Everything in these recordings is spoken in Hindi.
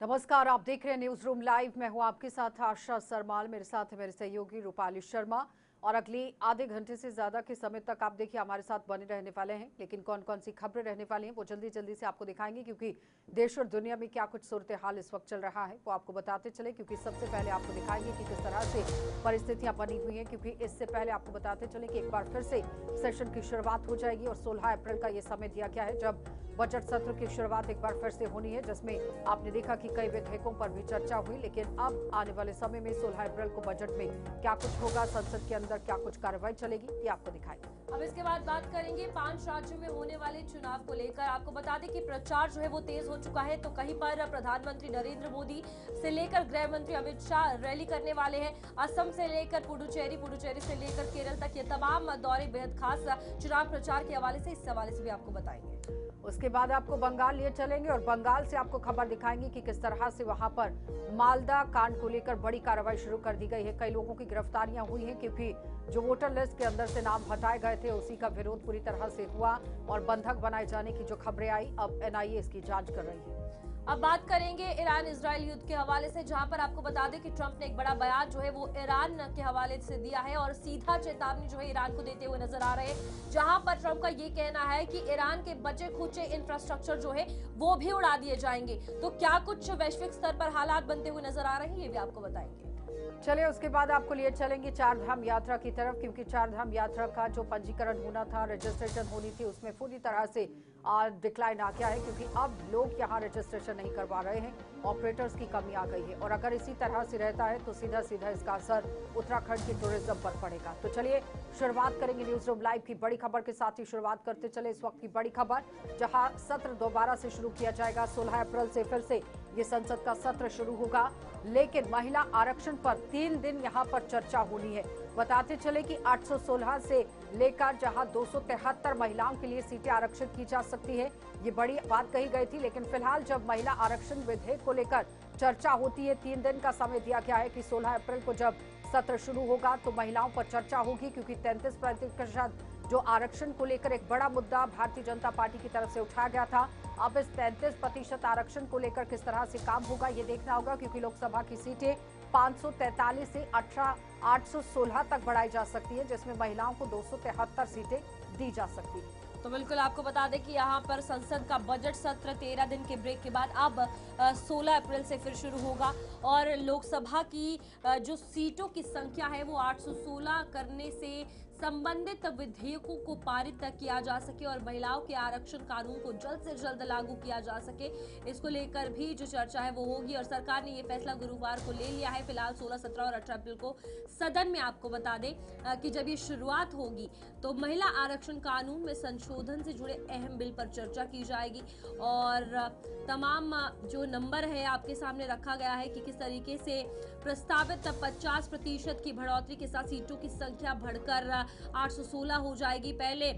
नमस्कार, आप देख रहे हैं न्यूज रूम लाइव। मैं हूं आपके साथ आशा सरमाल, मेरे साथ है मेरे सहयोगी रूपाली शर्मा। और अगली आधे घंटे से ज्यादा के समय तक आप देखिए हमारे साथ बने रहने वाले हैं। लेकिन कौन कौन सी खबरें रहने वाली हैं वो जल्दी जल्दी से आपको दिखाएंगे, क्योंकि देश और दुनिया में क्या कुछ सूरत हाल इस वक्त चल रहा है वो आपको बताते चले। क्योंकि सबसे पहले आपको दिखाएंगे कि किस तरह से परिस्थितियां बनी हुई हैं। क्योंकि इससे पहले आपको बताते चले कि एक बार फिर से सेशन की शुरुआत हो जाएगी और 16 अप्रैल का ये समय दिया गया है जब बजट सत्र की शुरुआत एक बार फिर से होनी है, जिसमें आपने देखा कि कई विधेयकों पर भी चर्चा हुई। लेकिन अब आने वाले समय में 16 अप्रैल को बजट में क्या कुछ होगा, संसद के अंदर क्या कुछ कार्रवाई चलेगी, ये आपको दिखाएंगे। अब इसके बाद बात करेंगे 5 राज्यों में होने वाले चुनाव को लेकर। आपको बता दें कि प्रचार जो है वो तेज हो चुका है। तो कहीं पर प्रधानमंत्री नरेंद्र मोदी से लेकर गृह मंत्री अमित शाह रैली करने वाले हैं। असम से लेकर पुडुचेरी से लेकर केरल तक ये तमाम दौरे बेहद खास चुनाव प्रचार के हवाले से, इस हवाले से भी आपको बताएंगे। उसके बाद आपको बंगाल लिए चलेंगे और बंगाल से आपको खबर दिखाएंगे कि किस तरह से वहां पर मालदा कांड को लेकर बड़ी कार्रवाई शुरू कर दी गई है। कई लोगों की गिरफ्तारियां हुई हैं, क्योंकि जो वोटर लिस्ट के अंदर से नाम हटाए गए थे उसी का विरोध पूरी तरह से हुआ और बंधक बनाए जाने की जो खबरें आई, अब एनआईए इसकी जांच कर रही है। अब बात करेंगे ईरान इजराइल युद्ध के हवाले से, जहां पर आपको बता दें कि ट्रंप ने एक बड़ा बयान जो है वो ईरान के हवाले से दिया है और सीधा चेतावनी जो है ईरान को देते हुए नजर आ रहे हैं। जहां पर ट्रंप का ये कहना है कि ईरान के बचे खुचे इंफ्रास्ट्रक्चर जो है वो भी उड़ा दिए जाएंगे। तो क्या कुछ वैश्विक स्तर पर हालात बनते हुए नजर आ रहे हैं, ये भी आपको बताएंगे। चलिए, उसके बाद आपको लिए चलेंगे चार धाम यात्रा की तरफ, क्योंकि चार धाम यात्रा का जो पंजीकरण होना था, रजिस्ट्रेशन होनी थी, उसमें पूरी तरह से डिक्लाइन आ गया है। क्योंकि अब लोग यहाँ रजिस्ट्रेशन नहीं करवा रहे हैं, ऑपरेटर्स की कमी आ गई है। और अगर इसी तरह से रहता है तो सीधा सीधा इसका असर उत्तराखंड की टूरिज्म पर पड़ेगा। तो चलिए शुरुआत करेंगे न्यूज रूम लाइव की बड़ी खबर के साथ ही शुरुआत करते चले इस वक्त की बड़ी खबर, जहां सत्र दोबारा से शुरू किया जाएगा। 16 अप्रैल से फिर से ये संसद का सत्र शुरू होगा। लेकिन महिला आरक्षण पर 3 दिन यहां पर चर्चा होनी है। बताते चले कि 816 से लेकर जहां 273 महिलाओं के लिए सीटें आरक्षित की जा सकती है, ये बड़ी बात कही गई थी। लेकिन फिलहाल जब महिला आरक्षण विधेयक को लेकर चर्चा होती है, 3 दिन का समय दिया गया है कि 16 अप्रैल को जब सत्र शुरू होगा तो महिलाओं पर चर्चा होगी। क्योंकि 33% जो आरक्षण को लेकर एक बड़ा मुद्दा भारतीय जनता पार्टी की तरफ से उठाया गया था, अब इस 33% आरक्षण को लेकर किस तरह से काम होगा ये देखना होगा। क्योंकि लोकसभा की सीटें 543 से 816 तक बढ़ाई जा सकती है, जिसमें महिलाओं को 273 सीटें दी जा सकती है। तो बिल्कुल आपको बता दें कि यहाँ पर संसद का बजट सत्र 13 दिन के ब्रेक के बाद अब 16 अप्रैल से फिर शुरू होगा। और लोकसभा की जो सीटों की संख्या है वो 816 करने से संबंधित विधेयकों को पारित किया जा सके और महिलाओं के आरक्षण कानून को जल्द से जल्द लागू किया जा सके, इसको लेकर भी जो चर्चा है वो होगी। और सरकार ने ये फैसला गुरुवार को ले लिया है। फिलहाल 16, 17 और 18 अप्रैल को सदन में आपको बता दें कि जब ये शुरुआत होगी तो महिला आरक्षण कानून में संशोधन से जुड़े अहम बिल पर चर्चा की जाएगी। और तमाम जो नंबर है आपके सामने रखा गया है कि किस तरीके से प्रस्तावित 50% की बढ़ोतरी के साथ सीटों की संख्या बढ़कर 816 हो जाएगी। पहले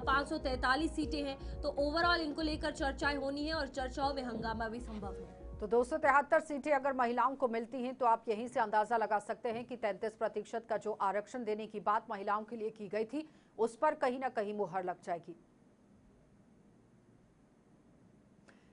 543 सीटें हैं। तो ओवरऑल इनको लेकर चर्चाएं होनी है और चर्चाओं में हंगामा भी संभव है। तो 273 सीटें अगर महिलाओं को मिलती हैं तो आप यहीं से अंदाजा लगा सकते हैं कि 33% का जो आरक्षण देने की बात महिलाओं के लिए की गई थी, उस पर कहीं ना कहीं मुहर लग जाएगी।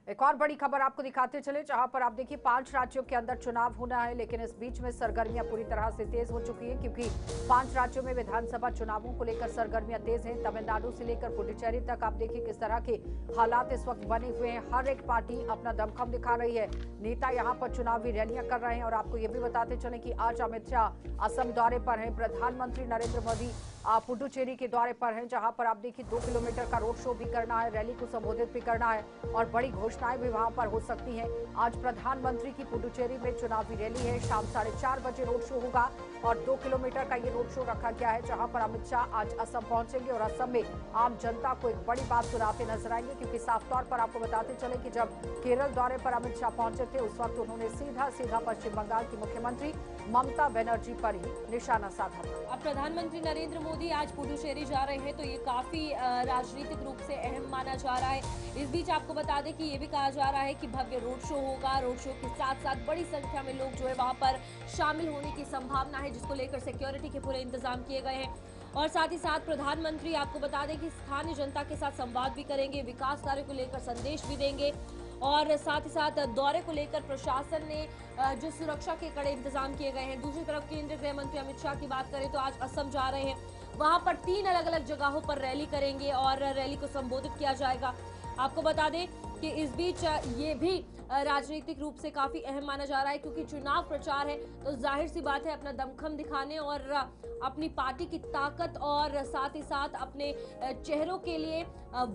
एक और बड़ी खबर आपको दिखाते चले, जहां पर आप देखिए 5 राज्यों के अंदर चुनाव होना है। लेकिन इस बीच में सरगर्मियां पूरी तरह से तेज हो चुकी हैं, क्योंकि 5 राज्यों में विधानसभा चुनावों को लेकर सरगर्मियां तेज हैं। तमिलनाडु से लेकर पुडुचेरी तक आप देखिए किस तरह के हालात इस वक्त बने हुए हैं। हर एक पार्टी अपना दमखम दिखा रही है, नेता यहाँ पर चुनावी रैलियां कर रहे हैं। और आपको ये भी बताते चले कि आज अमित शाह असम दौरे पर हैं, प्रधानमंत्री नरेंद्र मोदी पुडुचेरी के दौरे पर हैं, जहां पर आप देखिए 2 किलोमीटर का रोड शो भी करना है, रैली को संबोधित भी करना है और बड़ी घोषणाएं भी वहां पर हो सकती हैं। आज प्रधानमंत्री की पुडुचेरी में चुनावी रैली है, शाम 4:30 बजे रोड शो होगा और 2 किलोमीटर का ये रोड शो रखा गया है, जहां पर अमित शाह आज असम पहुंचेंगे और असम में आम जनता को एक बड़ी बात सुनाते नजर आएंगे। क्योंकि साफ तौर पर आपको बताते चले कि जब केरल दौरे पर अमित शाह पहुंचे थे, उस वक्त उन्होंने सीधा पश्चिम बंगाल की मुख्यमंत्री ममता बनर्जी पर ही निशाना साधा था। अब प्रधानमंत्री नरेंद्र मोदी आज पुडुचेरी जा रहे हैं, तो ये काफी राजनीतिक रूप से अहम माना जा रहा है। इस बीच आपको बता दें कि ये भी कहा जा रहा है कि भव्य रोड शो होगा। रोड शो के साथ साथ बड़ी संख्या में लोग जो है वहां पर शामिल होने की संभावना है, जिसको लेकर सिक्योरिटी के पूरे इंतजाम किए गए हैं। और साथ ही साथ प्रधानमंत्री आपको बता दें कि स्थानीय जनता के साथ संवाद भी करेंगे, विकास कार्य को लेकर संदेश भी देंगे और साथ ही साथ दौरे को लेकर प्रशासन ने जो सुरक्षा के कड़े इंतजाम किए गए हैं। दूसरी तरफ केंद्रीय गृह मंत्री अमित शाह की बात करें तो आज असम जा रहे हैं, वहां पर 3 अलग अलग जगहों पर रैली करेंगे और रैली को संबोधित किया जाएगा। आपको बता दें कि इस बीच ये भी राजनीतिक रूप से काफी अहम माना जा रहा है, क्योंकि चुनाव प्रचार है तो जाहिर सी बात है अपना दमखम दिखाने और अपनी पार्टी की ताकत और साथ ही साथ अपने चेहरों के लिए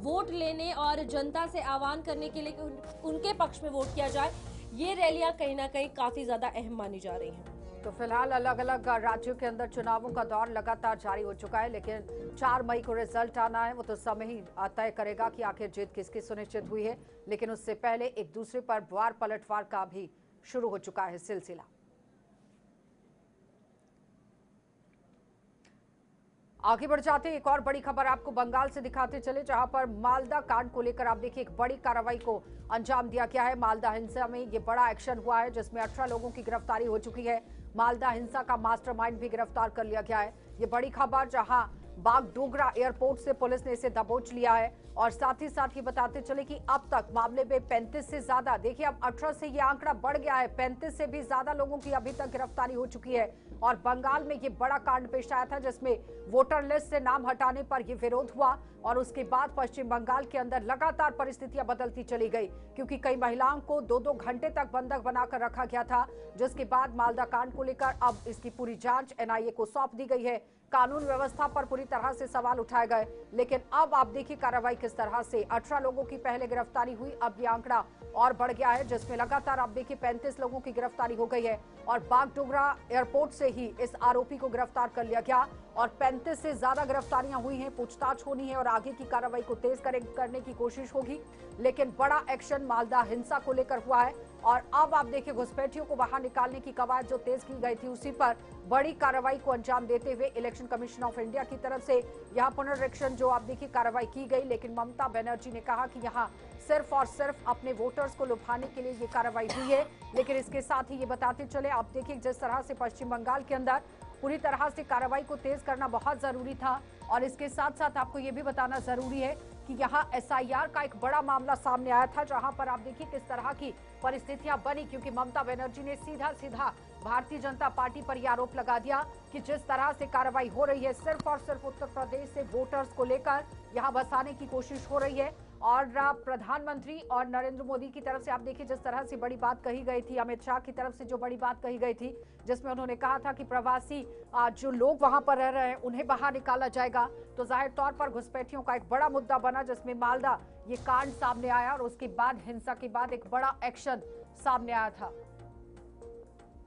वोट लेने और जनता से आह्वान करने के लिए कि उनके पक्ष में वोट किया जाए, ये रैलियां कहीं ना कहीं काफी ज्यादा अहम मानी जा रही हैं। तो फिलहाल अलग अलग राज्यों के अंदर चुनावों का दौर लगातार जारी हो चुका है, लेकिन 4 मई को रिजल्ट आना है, वो तो समय ही तय करेगा कि आखिर जीत किसकी सुनिश्चित हुई है। लेकिन उससे पहले एक दूसरे पर वार पलटवार का भी शुरू हो चुका है सिलसिला। आगे बढ़ जाते एक और बड़ी खबर आपको बंगाल से दिखाते चले, जहां पर मालदा कांड को लेकर आप देखिए एक बड़ी कार्रवाई को अंजाम दिया गया है। मालदा हिंसा में ये बड़ा एक्शन हुआ है, जिसमें 18 लोगों की गिरफ्तारी हो चुकी है। मालदा हिंसा का मास्टरमाइंड भी गिरफ्तार कर लिया गया है। ये बड़ी खबर, जहां बागडोगरा एयरपोर्ट से पुलिस ने इसे दबोच लिया है। और साथ ही साथ ये बताते चले कि अब तक मामले में 35 से ज्यादा, देखिए अब 18 से ये आंकड़ा बढ़ गया है, 35 से भी ज्यादा लोगों की अभी तक गिरफ्तारी हो चुकी है। और बंगाल में ये बड़ा कांड पेश आया था, जिसमें वोटर लिस्ट से नाम हटाने पर यह विरोध हुआ और उसके बाद पश्चिम बंगाल के अंदर लगातार परिस्थितियां बदलती चली गई, क्योंकि कई महिलाओं को 2-2 घंटे तक बंधक बनाकर रखा गया था। जिसके बाद मालदा कांड को लेकर अब इसकी पूरी जांच एनआईए को सौंप दी गई है। कानून व्यवस्था पर पूरी तरह से सवाल उठाए गए, लेकिन अब आप देखिए कार्रवाई किस तरह से 18 लोगों की पहले गिरफ्तारी हुई, अब ये आंकड़ा और बढ़ गया है, जिसमें लगातार आप देखिए 35 लोगों की गिरफ्तारी हो गई है। और बागडोगरा एयरपोर्ट से ही इस आरोपी को गिरफ्तार कर लिया गया और 35 से ज्यादा गिरफ्तारियां हुई हैं। पूछताछ होनी है और आगे की कार्रवाई को तेज करने की कोशिश होगी। लेकिन बड़ा एक्शन मालदा हिंसा को लेकर हुआ है और अब आप देखिए घुसपैठियों को बाहर निकालने की कवायद जो तेज की गई थी, उसी पर बड़ी कार्रवाई को अंजाम देते हुए इलेक्शन कमीशन ऑफ इंडिया की तरफ से यहां पुनरीक्षण जो आप देखिए कार्रवाई की गई। लेकिन ममता बनर्जी ने कहा कि यहां सिर्फ और सिर्फ अपने वोटर्स को लुभाने के लिए ये कार्रवाई हुई है। लेकिन इसके साथ ही ये बताते चले, आप देखिए जिस तरह से पश्चिम बंगाल के अंदर पूरी तरह से कार्रवाई को तेज करना बहुत जरूरी था। और इसके साथ साथ आपको ये भी बताना जरूरी है कि यहाँ एसआईआर का एक बड़ा मामला सामने आया था, जहां पर आप देखिए किस तरह की परिस्थितियां बनी, क्योंकि ममता बनर्जी ने सीधा भारतीय जनता पार्टी पर यह आरोप लगा दिया कि जिस तरह से कार्रवाई हो रही है सिर्फ और सिर्फ उत्तर प्रदेश से वोटर्स को लेकर यहाँ बसाने की कोशिश हो रही है। और प्रधानमंत्री और नरेंद्र मोदी की तरफ से आप देखिए जिस तरह से बड़ी बात कही गई थी, अमित शाह की तरफ से जो बड़ी बात कही गई थी, जिसमें उन्होंने कहा था कि प्रवासी जो लोग वहां पर रह रहे हैं उन्हें बाहर निकाला जाएगा। तो जाहिर तौर पर घुसपैठियों का एक बड़ा मुद्दा बना, जिसमें मालदा ये कांड सामने आया और उसके बाद हिंसा के बाद एक बड़ा एक्शन सामने आया था।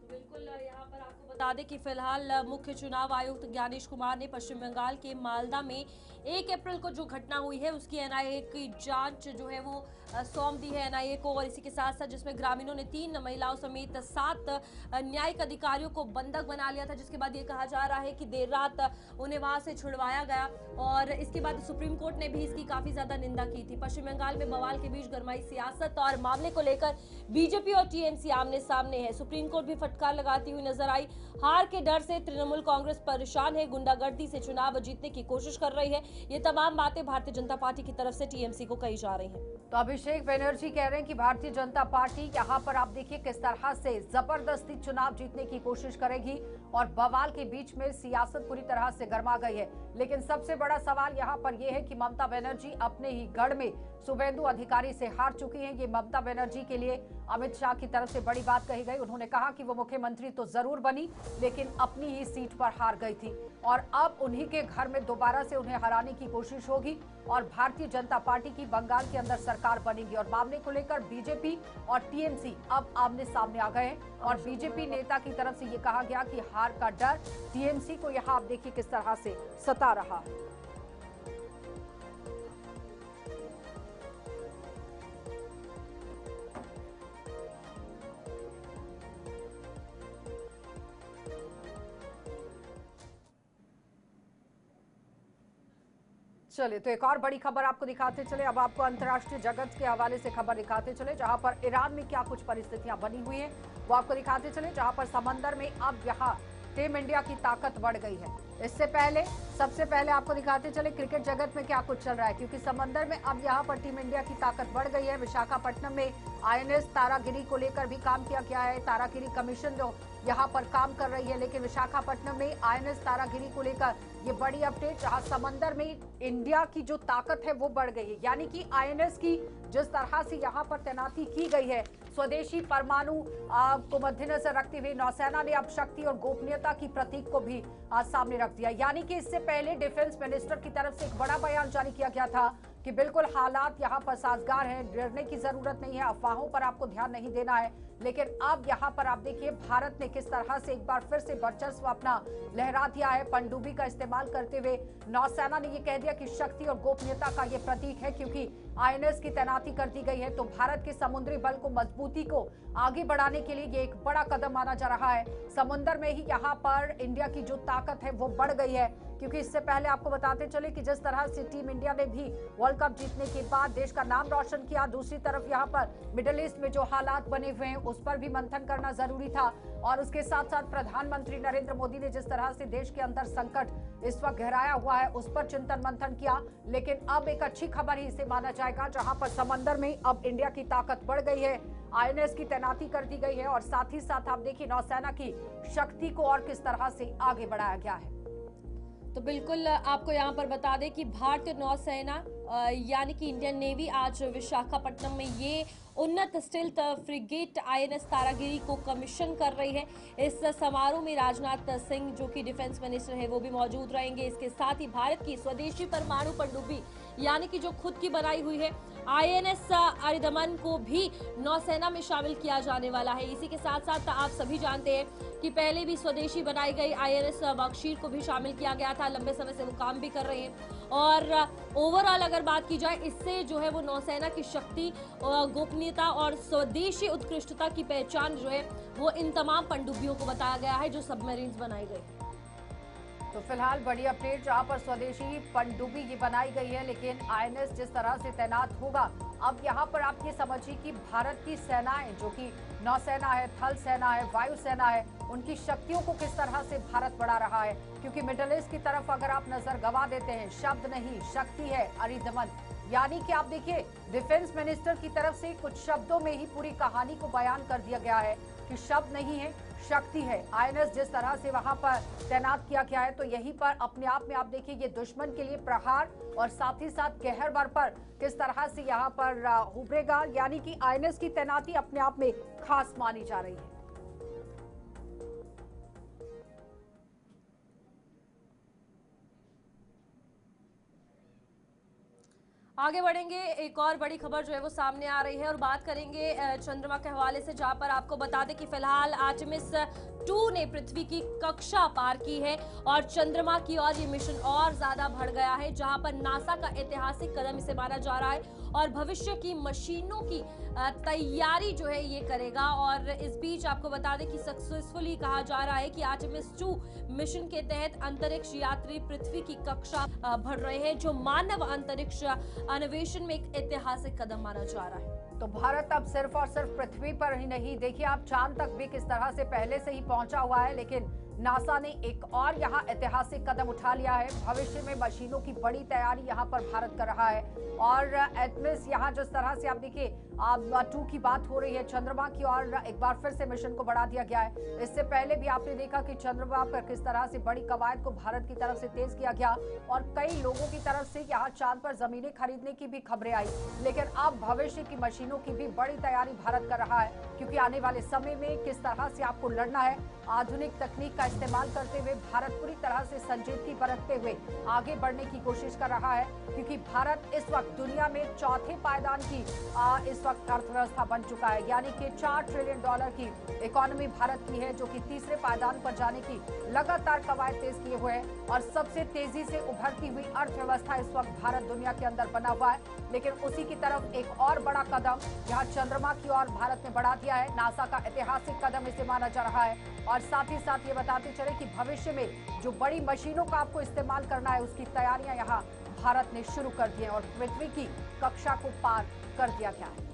बिल्कुल, यहाँ पर आपको बता दें कि फिलहाल मुख्य चुनाव आयुक्त ज्ञानेश कुमार ने पश्चिम बंगाल के मालदा में 1 अप्रैल को जो घटना हुई है उसकी एनआईए की जांच जो है वो सौंप दी है एनआईए को। और इसी के साथ साथ जिसमें ग्रामीणों ने 3 महिलाओं समेत 7 न्यायिक अधिकारियों को बंधक बना लिया था, जिसके बाद ये कहा जा रहा है कि देर रात उन्हें वहां से छुड़वाया गया। और इसके बाद सुप्रीम कोर्ट ने भी इसकी काफी ज्यादा निंदा की थी। पश्चिम बंगाल में बवाल के बीच गरमाई सियासत और मामले को लेकर बीजेपी और टीएमसी आमने सामने है। सुप्रीम कोर्ट भी फटकार लगाती हुई नजर आई। हार के डर से तृणमूल कांग्रेस परेशान है, गुंडागर्दी से चुनाव जीतने की कोशिश कर रही है। ये तमाम बातें भारतीय जनता पार्टी की तरफ से टीएमसी को कही जा रही हैं। तो अभिषेक बनर्जी कह रहे हैं कि भारतीय जनता पार्टी यहां पर आप देखिए किस तरह से जबरदस्ती चुनाव जीतने की कोशिश करेगी और बवाल के बीच में सियासत पूरी तरह से गर्मा गई है। लेकिन सबसे बड़ा सवाल यहां पर यह है कि ममता बनर्जी अपने ही गढ़ में शुभेंदु अधिकारी से हार चुकी हैं। ये ममता बनर्जी के लिए अमित शाह की तरफ से बड़ी बात कही गई। उन्होंने कहा कि वो मुख्यमंत्री तो जरूर बनी, लेकिन अपनी ही सीट पर हार गई थी और अब उन्हीं के घर में दोबारा से उन्हें हराने की कोशिश होगी और भारतीय जनता पार्टी की बंगाल के अंदर सरकार बनेगी। और मामले को लेकर बीजेपी और टीएमसी अब आमने सामने आ गए और बीजेपी नेता की तरफ से ये कहा गया कि हार का डर टीएमसी को यहाँ आप देखिए किस तरह से सता रहा। चलिए तो एक और बड़ी खबर आपको दिखाते चले। अब आपको अंतर्राष्ट्रीय जगत के हवाले से खबर दिखाते चले, जहां पर ईरान में क्या कुछ परिस्थितियां बनी हुई हैं वो आपको दिखाते चले। जहां पर समंदर में अब यहाँ टीम इंडिया की ताकत बढ़ गई है। इससे पहले सबसे पहले आपको दिखाते चले क्रिकेट जगत में क्या कुछ चल रहा है, क्योंकि समंदर में अब यहाँ पर टीम इंडिया की ताकत बढ़ गई है। विशाखापट्टनम में आईएनएस तारागिरी को लेकर भी काम किया गया है। तारागिरी कमीशन जो यहाँ पर काम कर रही है, लेकिन विशाखापट्टनम में आईएनएस तारागिरी को लेकर ये बड़ी अपडेट, जहां समंदर में इंडिया की जो ताकत है वो बढ़ गई है। यानी कि आईएनएस की जिस तरह से यहाँ पर तैनाती की गई है, स्वदेशी परमाणु को मद्देनजर रखते हुए नौसेना ने अब शक्ति और गोपनीयता की प्रतीक को भी सामने रख दिया। यानी कि इससे पहले डिफेंस मिनिस्टर की तरफ से एक बड़ा बयान जारी किया गया था कि बिल्कुल हालात यहाँ पर साजगार हैं, डरने की जरूरत नहीं है, अफवाहों पर आपको ध्यान नहीं देना है। लेकिन अब यहाँ पर आप देखिए भारत ने किस तरह से एक बार फिर से वर्चस्व अपना लहरा दिया है। पनडुब्बी का इस्तेमाल करते हुए नौसेना ने ये कह दिया कि शक्ति और गोपनीयता का ये प्रतीक है, क्योंकि आईएनएस की तैनाती कर दी गई है। तो भारत के समुद्री बल को मजबूती को आगे बढ़ाने के लिए ये एक बड़ा कदम माना जा रहा है। समुद्र में ही यहाँ पर इंडिया की जो ताकत है वो बढ़ गई है, क्योंकि इससे पहले आपको बताते चले कि जिस तरह से टीम इंडिया ने भी वर्ल्ड कप जीतने के बाद देश का नाम रोशन किया, दूसरी तरफ यहाँ पर मिडिल ईस्ट में जो हालात बने हुए हैं उस पर भी मंथन करना जरूरी था। और उसके साथ साथ प्रधानमंत्री नरेंद्र मोदी ने जिस तरह से देश के अंदर संकट इस वक्त गहराया हुआ है उस पर चिंतन मंथन किया। लेकिन अब एक अच्छी खबर ही इसे माना जाएगा, जहां पर समंदर में अब इंडिया की ताकत बढ़ गई है, आईएनएस की तैनाती कर दी गई है और साथ ही साथ आप देखिए नौसेना की शक्ति को और किस तरह से आगे बढ़ाया गया है। तो बिल्कुल आपको यहाँ पर बता दें कि भारतीय नौसेना यानी कि इंडियन नेवी आज विशाखापट्टनम में ये उन्नत स्टील्थ फ्रिगेट आईएनएस तारागिरी को कमीशन कर रही है। इस समारोह में राजनाथ सिंह जो कि डिफेंस मिनिस्टर है वो भी मौजूद रहेंगे। इसके साथ ही भारत की स्वदेशी परमाणु पनडुब्बी यानी कि जो खुद की बनाई हुई है आईएनएस अरिदमन को भी नौसेना में शामिल किया जाने वाला है। इसी के साथ साथ आप सभी जानते हैं कि पहले भी स्वदेशी बनाई गई आईएनएस बख्शीर को भी शामिल किया गया था। लंबे समय से वो काम भी कर रहे हैं और ओवरऑल अगर बात की जाए इससे जो है वो नौसेना की शक्ति, गोपनीयता और स्वदेशी उत्कृष्टता की पहचान जो है वो इन तमाम पनडुब्बियों को बताया गया है जो सबमरीन्स बनाई गई। तो फिलहाल बड़ी अपडेट, जहां पर स्वदेशी पनडुब्बी ये बनाई गई है, लेकिन आईएनएस जिस तरह से तैनात होगा, अब यहाँ पर आप ये समझिए कि भारत की सेनाएं जो कि नौसेना है, थल सेना है, वायुसेना है, उनकी शक्तियों को किस तरह से भारत बढ़ा रहा है। क्योंकि मिडिल ईस्ट की तरफ अगर आप नजर गवा देते हैं, शब्द नहीं शक्ति है अरिदमन, यानी कि आप देखिए डिफेंस मिनिस्टर की तरफ से कुछ शब्दों में ही पूरी कहानी को बयान कर दिया गया है कि शब्द नहीं है शक्ति है। आईएनएस जिस तरह से वहां पर तैनात किया गया है, तो यहीं पर अपने आप में आप देखिए ये दुश्मन के लिए प्रहार और साथ ही साथ कहर बर पर किस तरह से यहाँ पर उभरेगा। यानी कि आईएनएस की तैनाती अपने आप में खास मानी जा रही है। आगे बढ़ेंगे, एक और बड़ी खबर जो है वो सामने आ रही है और बात करेंगे चंद्रमा के हवाले से, जहां पर आपको बता दें कि फिलहाल आर्टेमिस 2 ने पृथ्वी की कक्षा पार की है और चंद्रमा की ओर ये मिशन और ज्यादा बढ़ गया है, जहां पर नासा का ऐतिहासिक कदम इसे माना जा रहा है और भविष्य की मशीनों की तैयारी जो है ये करेगा। और इस बीच आपको बता दें कि सक्सेसफुली कहा जा रहा है कि आर्टेमिस 2 मिशन के तहत अंतरिक्ष यात्री पृथ्वी की कक्षा बढ़ रहे हैं, जो मानव अंतरिक्ष अन्वेषण में एक ऐतिहासिक कदम माना जा रहा है। तो भारत अब सिर्फ और सिर्फ पृथ्वी पर ही नहीं, देखिए आप चांद तक भी किस तरह से पहले से ही पहुंचा हुआ है, लेकिन नासा ने एक और यहाँ ऐतिहासिक कदम उठा लिया है। भविष्य में मशीनों की बड़ी तैयारी यहाँ पर भारत कर रहा है और आर्टेमिस यहाँ जिस तरह से आप देखिए 2 की बात हो रही है, चंद्रमा की और एक बार फिर से मिशन को बढ़ा दिया गया है। इससे पहले भी आपने देखा कि चंद्रमा पर किस तरह से बड़ी कवायद को भारत की तरफ से तेज किया गया और कई लोगों की तरफ से यहाँ चांद पर जमीनें खरीदने की भी खबरें आई। लेकिन अब भविष्य की मशीनों की भी बड़ी तैयारी भारत कर रहा है, क्योंकि आने वाले समय में किस तरह से आपको लड़ना है, आधुनिक तकनीक का इस्तेमाल करते हुए भारत पूरी तरह से संजीदगी बरतते हुए आगे बढ़ने की कोशिश कर रहा है। क्योंकि भारत इस वक्त दुनिया में चौथे पायदान की इस वक्त अर्थव्यवस्था बन चुका है, यानी कि $4 ट्रिलियन की इकोनॉमी भारत की है, जो कि तीसरे पायदान पर जाने की लगातार कवायद तेज किए हुए है और सबसे तेजी से उभरती हुई अर्थव्यवस्था इस वक्त भारत दुनिया के अंदर बना हुआ है। लेकिन उसी की तरफ एक और बड़ा कदम यहाँ चंद्रमा की ओर भारत ने बढ़ा दिया है। नासा का ऐतिहासिक कदम इसे माना जा रहा है और साथ ही साथ ये बताते चले कि भविष्य में जो बड़ी मशीनों का आपको इस्तेमाल करना है उसकी तैयारियां यहाँ भारत ने शुरू कर दी है और पृथ्वी की कक्षा को पार कर दिया गया है।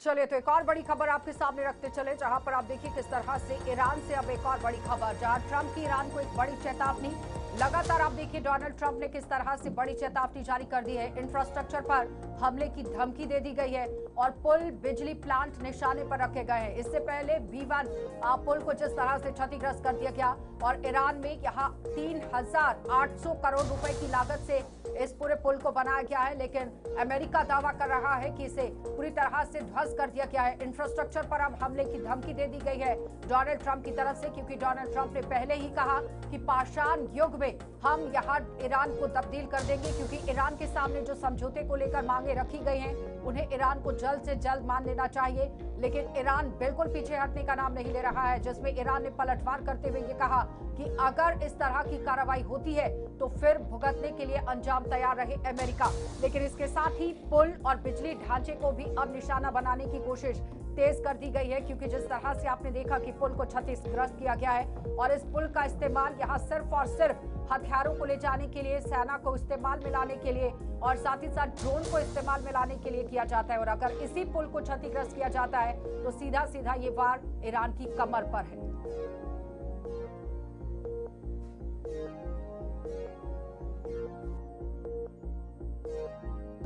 चलिए तो एक और बड़ी खबर आपके सामने रखते चले, जहां पर आप देखिए किस तरह से ईरान से अब एक और बड़ी खबर, जहां ट्रंप की ईरान को एक बड़ी चेतावनी। लगातार आप देखिए डोनाल्ड ट्रंप ने किस तरह से बड़ी चेतावनी जारी कर दी है। इंफ्रास्ट्रक्चर पर हमले की धमकी दे दी गई है और पुल, बिजली प्लांट निशाने पर रखे गए हैं। इससे पहले B1 पुल को जिस तरह से क्षतिग्रस्त कर दिया गया और ईरान में यहाँ 3,800 करोड़ रुपए की लागत से इस पूरे पुल को बनाया गया है, लेकिन अमेरिका दावा कर रहा है कि इसे पूरी तरह से ध्वस्त कर दिया गया है। इंफ्रास्ट्रक्चर पर अब हमले की धमकी दे दी गई है डोनाल्ड ट्रंप की तरफ से, क्योंकि डोनाल्ड ट्रंप ने पहले ही कहा कि पाषाण युग में हम यहाँ ईरान को तब्दील कर देंगे, क्योंकि ईरान के सामने जो समझौते को लेकर मांगे रखी गई हैं उन्हें ईरान को जल्द से जल्द मान लेना चाहिए। लेकिन ईरान बिल्कुल पीछे हटने का नाम नहीं ले रहा है, जिसमें ईरान ने पलटवार करते हुए ये कहा कि अगर इस तरह की कार्रवाई होती है तो फिर भुगतने के लिए अंजाम तैयार रहे अमेरिका। लेकिन इसके साथ ही पुल और बिजली ढांचे को भी अब निशाना बनाने की कोशिश तेज कर दी गई है, क्योंकि जिस तरह से आपने देखा कि पुल को क्षतिग्रस्त किया गया है और इस पुल का इस्तेमाल यहाँ सिर्फ और सिर्फ हथियारों को ले जाने के लिए, सेना को इस्तेमाल में लाने के लिए और साथ ही साथ ड्रोन को इस्तेमाल में लाने के लिए किया जाता है। और अगर इसी पुल को क्षतिग्रस्त किया जाता है तो सीधा सीधा ये वार ईरान की कमर पर है।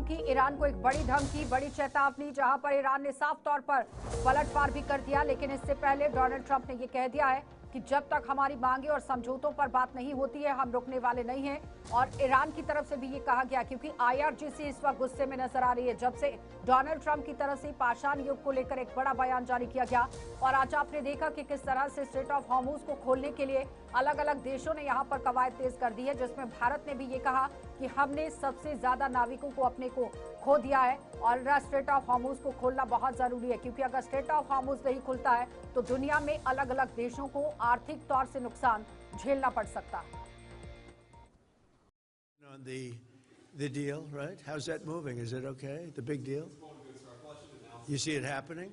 कि ईरान को एक बड़ी धमकी, बड़ी चेतावनी, जहां पर ईरान ने साफ तौर पर पलटवार भी कर दिया। लेकिन इससे पहले डोनाल्ड ट्रंप ने यह कह दिया है कि जब तक हमारी मांगे और समझौतों पर बात नहीं होती है हम रुकने वाले नहीं हैं। और ईरान की तरफ से भी ये कहा गया, क्योंकि IRGC इस वक्त गुस्से में नजर आ रही है जब से डोनाल्ड ट्रंप की तरफ से पाषाण युग को लेकर एक बड़ा बयान जारी किया गया। और आज आपने देखा कि किस तरह से स्ट्रेट ऑफ हॉर्मुज को खोलने के लिए अलग अलग देशों ने यहाँ पर कवायद तेज कर दी है, जिसमें भारत ने भी ये कहा कि हमने सबसे ज्यादा नाविकों को अपने को खो दिया है और स्ट्रेट ऑफ हॉर्मुज को खोलना बहुत जरूरी है, क्योंकि अगर स्ट्रेट ऑफ हॉर्मुज नहीं खुलता है तो दुनिया में अलग अलग देशों को आर्थिक तौर से नुकसान झेलना पड़ सकता है। On the deal, right? How's that moving? Is it okay? The big deal? You see it happening?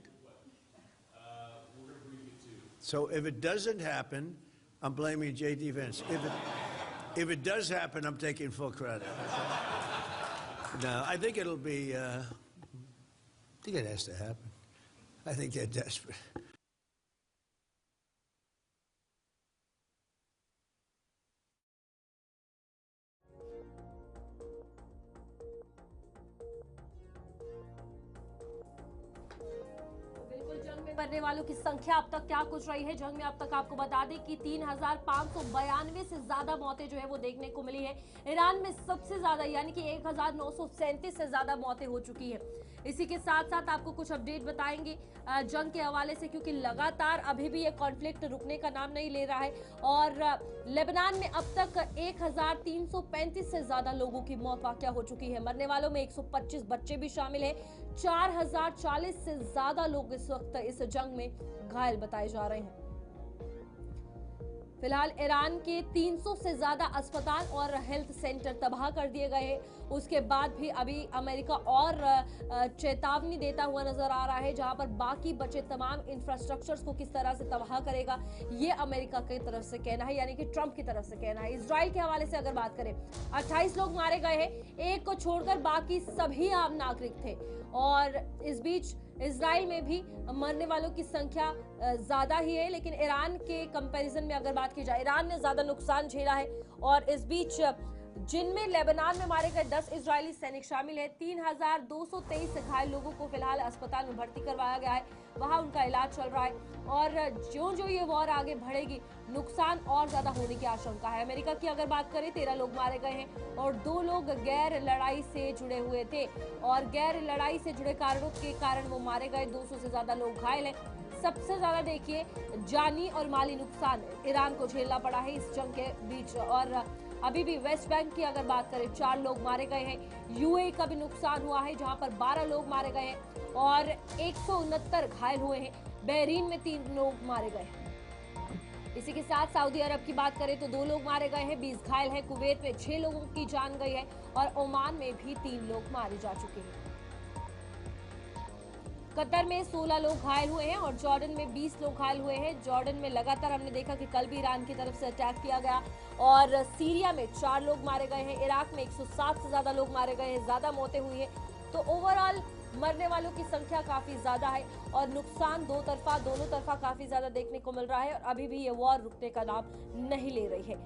So if it doesn't happen, I'm blaming J.D. Vance. If it does happen, I'm taking full credit. No, I think it'll be. I think it has to happen. I think they're desperate. मरने वालों की संख्या अब तक क्या कुछ रही है जंग में, अब तक आपको बता दें कि 3,592 से ज्यादा मौतें जो है वो देखने को मिली है। ईरान में सबसे ज्यादा यानी कि 1,937 से ज्यादा मौतें हो चुकी है। इसी के साथ साथ आपको कुछ अपडेट बताएंगे जंग के हवाले से, क्योंकि लगातार अभी भी ये कॉन्फ्लिक्ट रुकने का नाम नहीं ले रहा है। और लेबनान में अब तक 1,335 से ज्यादा लोगों की मौत वाक़या हो चुकी है। मरने वालों में 125 बच्चे भी शामिल हैं। 4,040 से ज्यादा लोग इस वक्त इस जंग में घायल बताए जा रहे हैं। फिलहाल ईरान के 300 से ज्यादा अस्पताल और हेल्थ सेंटर तबाह कर दिए गए हैं। उसके बाद भी अभी अमेरिका और चेतावनी देता हुआ नजर आ रहा है, जहां पर बाकी बचे तमाम इंफ्रास्ट्रक्चर्स को किस तरह से तबाह करेगा ये अमेरिका की तरफ से कहना है, यानी कि ट्रंप की तरफ से कहना है। इजराइल के हवाले से अगर बात करें, 28 लोग मारे गए हैं, एक को छोड़कर बाकी सभी आम नागरिक थे। और इस बीच इजराइल में भी मरने वालों की संख्या ज्यादा ही है, लेकिन ईरान के कंपैरिजन में अगर बात की जाए, ईरान ने ज्यादा नुकसान झेला है। और इस बीच जिनमें लेबनान में मारे गए 10 इजरायली सैनिक शामिल है। 3,223 घायल लोगों को फिलहाल अस्पताल में भर्ती करवाया गया है, वहां उनका इलाज चल रहा है। और जो ये वॉर आगे बढ़ेगी, नुकसान और ज्यादा होने की आशंका है। अमेरिका की अगर बात करें, 13 लोग मारे गए हैं और 2 लोग गैर लड़ाई से जुड़े हुए थे और गैर लड़ाई से जुड़े कारणों के कारण वो मारे गए। 200 से ज्यादा लोग घायल हैं। सबसे ज्यादा देखिए जानी और माली नुकसान ईरान को झेलना पड़ा है इस जंग के बीच। और अभी भी वेस्ट बैंक की अगर बात करें, 4 लोग मारे गए हैं। यूएई का भी नुकसान हुआ है, जहां पर 12 लोग मारे गए हैं और 169 घायल हुए हैं। बहरीन में 3 लोग मारे गए हैं। इसी के साथ सऊदी अरब की बात करें तो 2 लोग मारे गए हैं, 20 घायल हैं। कुवैत में 6 लोगों की जान गई है और ओमान में भी 3 लोग मारे जा चुके हैं। कतर में 16 लोग घायल हुए हैं और जॉर्डन में 20 लोग घायल हुए हैं। जॉर्डन में लगातार हमने देखा कि कल भी ईरान की तरफ से अटैक किया गया। और सीरिया में 4 लोग मारे गए हैं। इराक में 107 से ज्यादा लोग मारे गए हैं, ज्यादा मौतें हुई हैं। तो ओवरऑल मरने वालों की संख्या काफी ज्यादा है और नुकसान दोनों तरफा काफी ज्यादा देखने को मिल रहा है और अभी भी ये वॉर रुकने का नाम नहीं ले रही है।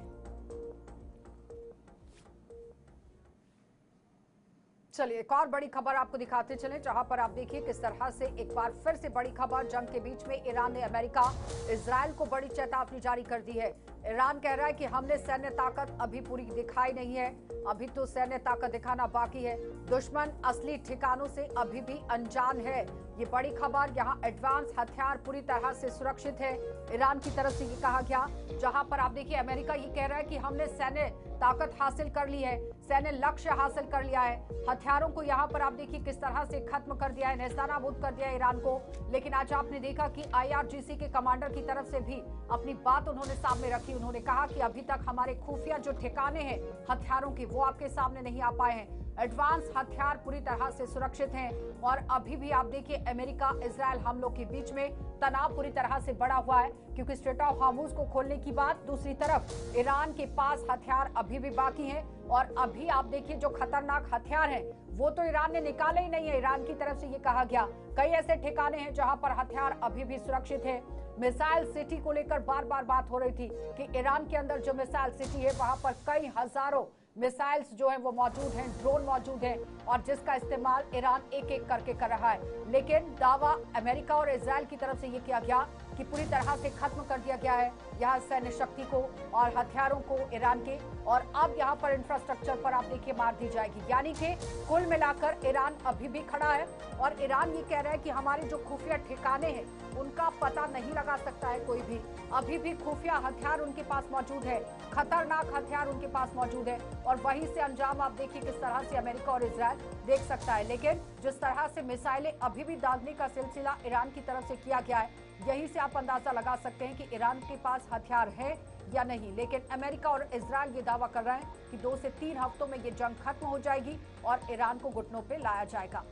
चलिए एक और बड़ी खबर आपको दिखाते चलें, जहां पर आप देखिए किस तरह से एक बार फिर से बड़ी खबर। जंग के बीच में ईरान ने अमेरिका इजराइल को बड़ी चेतावनी जारी कर दी है। ईरान कह रहा है कि हमने सैन्य ताकत अभी पूरी दिखाई नहीं है, अभी तो सैन्य ताकत दिखाना बाकी है, दुश्मन असली ठिकानों से अभी भी अनजान है। ये बड़ी खबर, यहाँ एडवांस हथियार पूरी तरह से सुरक्षित है, ईरान की तरफ से ये कहा गया। जहां पर आप देखिए अमेरिका ये कह रहा है कि हमने सैन्य ताकत हासिल कर ली है, सैन्य लक्ष्य हासिल कर लिया है, हथियारों को यहाँ पर आप देखिए किस तरह से खत्म कर दिया है, नेस्तनाबूद कर दिया है ईरान को। लेकिन आज आपने देखा कि IRGC के कमांडर की तरफ से भी अपनी बात उन्होंने सामने रखी। उन्होंने कहा कि अभी तक हमारे खुफिया जो ठिकाने हैं हथियारों के, वो आपके सामने नहीं आ पाए हैं। एडवांस हथियार पूरी तरह से सुरक्षित हैं और अभी भी आप देखिए अमेरिका इजराइल हमलों के बीच में तनाव पूरी तरह से बढ़ा हुआ है, क्योंकि स्ट्रेट ऑफ हॉर्मुज को खोलने की बात, दूसरी तरफ ईरान के पास हथियार अभी भी बाकी हैं और अभी आप देखिए जो खतरनाक हथियार हैं वो तो ईरान ने निकाले ही नहीं है। ईरान की तरफ से ये कहा गया कई ऐसे ठिकाने हैं जहां पर हथियार अभी भी सुरक्षित है। मिसाइल सिटी को लेकर बार बार बात हो रही थी कि ईरान के अंदर जो मिसाइल सिटी है वहां पर कई हजारों मिसाइल्स जो है वो मौजूद हैं, ड्रोन मौजूद हैं और जिसका इस्तेमाल ईरान एक एक करके कर रहा है। लेकिन दावा अमेरिका और इजराइल की तरफ से ये किया गया कि पूरी तरह से खत्म कर दिया गया है यहाँ सैन्य शक्ति को और हथियारों को ईरान के, और अब यहाँ पर इंफ्रास्ट्रक्चर पर आप देखिए मार दी जाएगी। यानी कि कुल मिलाकर ईरान अभी भी खड़ा है और ईरान ये कह रहा है कि हमारे जो खुफिया ठिकाने हैं उनका पता नहीं लगा सकता है कोई भी, अभी भी खुफिया हथियार उनके पास मौजूद है, खतरनाक हथियार उनके पास मौजूद है और वहीं से अंजाम आप देखिए किस तरह से अमेरिका और इजराइल देख सकता है। लेकिन जिस तरह से मिसाइलें अभी भी दागने का सिलसिला ईरान की तरफ से किया गया है, यही से आप अंदाजा लगा सकते हैं कि ईरान के पास हथियार है या नहीं। लेकिन अमेरिका और इजराइल ये दावा कर रहे हैं कि 2 से 3 हफ्तों में ये जंग खत्म हो जाएगी और ईरान को घुटनों पे लाया जाएगा।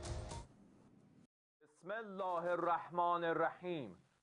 बिस्मिल्लाहिर्रहमानिर्रहीम।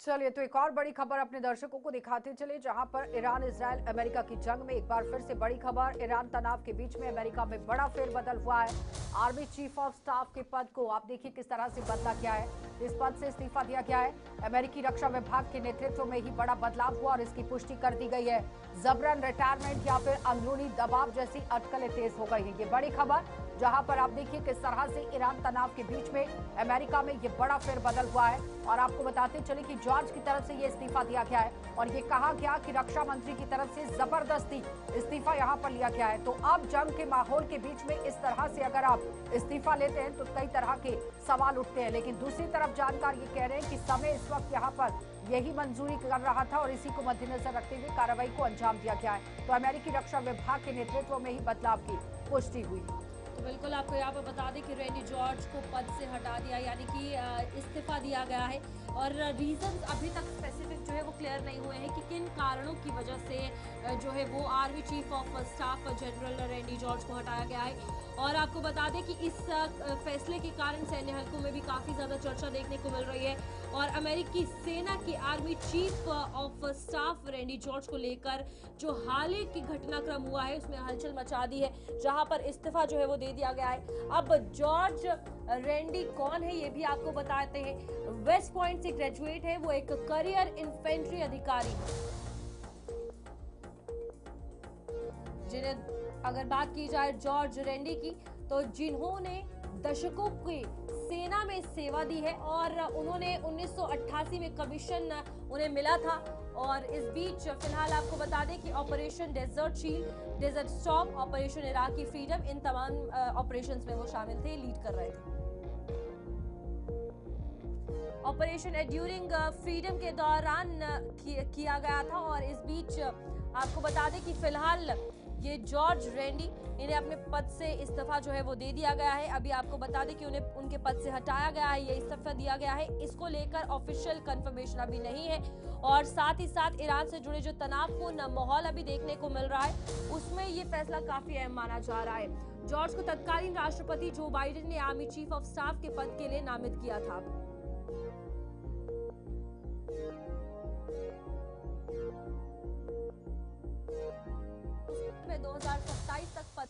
चलिए तो एक और बड़ी खबर अपने दर्शकों को दिखाते चले, जहां पर ईरान इजराइल अमेरिका की जंग में एक बार फिर से बड़ी खबर। ईरान तनाव के बीच में अमेरिका में बड़ा फेरबदल हुआ है। आर्मी चीफ ऑफ स्टाफ के पद को आप देखिए किस तरह से बदला गया है, इस पद से इस्तीफा दिया गया है। अमेरिकी रक्षा विभाग के नेतृत्व में ही बड़ा बदलाव हुआ और इसकी पुष्टि कर दी गई है। जबरन रिटायरमेंट या फिर अंदरूनी दबाव जैसी अटकलें तेज हो गई है। ये बड़ी खबर, जहां पर आप देखिए किस तरह से ईरान तनाव के बीच में अमेरिका में ये बड़ा फेरबदल हुआ है। और आपको बताते चले कि जॉर्ज की तरफ से ये इस्तीफा दिया गया है और ये कहा गया कि रक्षा मंत्री की तरफ से जबरदस्ती इस्तीफा यहां पर लिया गया है। तो अब जंग के माहौल के बीच में इस तरह से अगर आप इस्तीफा लेते हैं तो कई तरह के सवाल उठते हैं। लेकिन दूसरी तरफ जानकार ये कह रहे हैं कि समय इस वक्त यहाँ पर यही मंजूरी कर रहा था और इसी को मद्देनजर रखते हुए कार्रवाई को अंजाम दिया गया है। तो अमेरिकी रक्षा विभाग के नेतृत्व में ही बदलाव की पुष्टि हुई। तो बिल्कुल आपको यहाँ पर बता दें कि रेनी जॉर्ज को पद से हटा दिया, यानी कि इस्तीफा दिया गया है और रीजंस अभी तक स्पेसिफिक जो है वो क्लियर नहीं हुए हैं कि किन कारणों की वजह से जो है वो army chief of staff general Randy George को हटाया गया है। और आपको बता दें कि इस फैसले के कारण सैन्य हलकों में भी काफ़ी ज़्यादा चर्चा देखने को मिल रही है और अमेरिकी सेना के army chief of staff Randy George को लेकर जो हाल ही की घटनाक्रम हुआ है उसमें हलचल मचा दी है, जहां पर इस्तीफा जो है वो दे दिया गया है। अब जॉर्ज रैंडी कौन है ये भी आपको बताते हैं। वेस्ट पॉइंट से ग्रेजुएट है, वो एक करियर इन्फेंट्री अधिकारी है, जिन्हें अगर बात की जाए जॉर्ज रैंडी की तो जिन्होंने दशकों की सेना में सेवा दी है और उन्होंने 1988 में कमीशन उन्हें मिला था। और इस बीच फिलहाल आपको बता दें कि operation desert shield, desert storm, operation Iraqi freedom, इन तमाम ऑपरेशंस में वो शामिल थे, लीड कर रहे थे। ऑपरेशन एड्यूरिंग फ्रीडम के दौरान किया गया था। और इस बीच आपको बता दें कि फिलहाल ये जॉर्ज रैंडी, इन्हें अपने पद से इस्तीफा जो है वो दे दिया गया है। अभी आपको बता दें कि उन्हें उनके पद से हटाया गया है, ये इस्तीफा दिया गया है। इसको लेकर ऑफिशियल कंफर्मेशन अभी नहीं है। और साथ ही साथ ईरान से जुड़े जो तनावपूर्ण माहौल अभी देखने को मिल रहा है उसमें ये फैसला काफी अहम माना जा रहा है। जॉर्ज को तत्कालीन राष्ट्रपति जो बाइडेन ने आर्मी चीफ ऑफ स्टाफ के पद के लिए नामित किया था। 2027 तक पद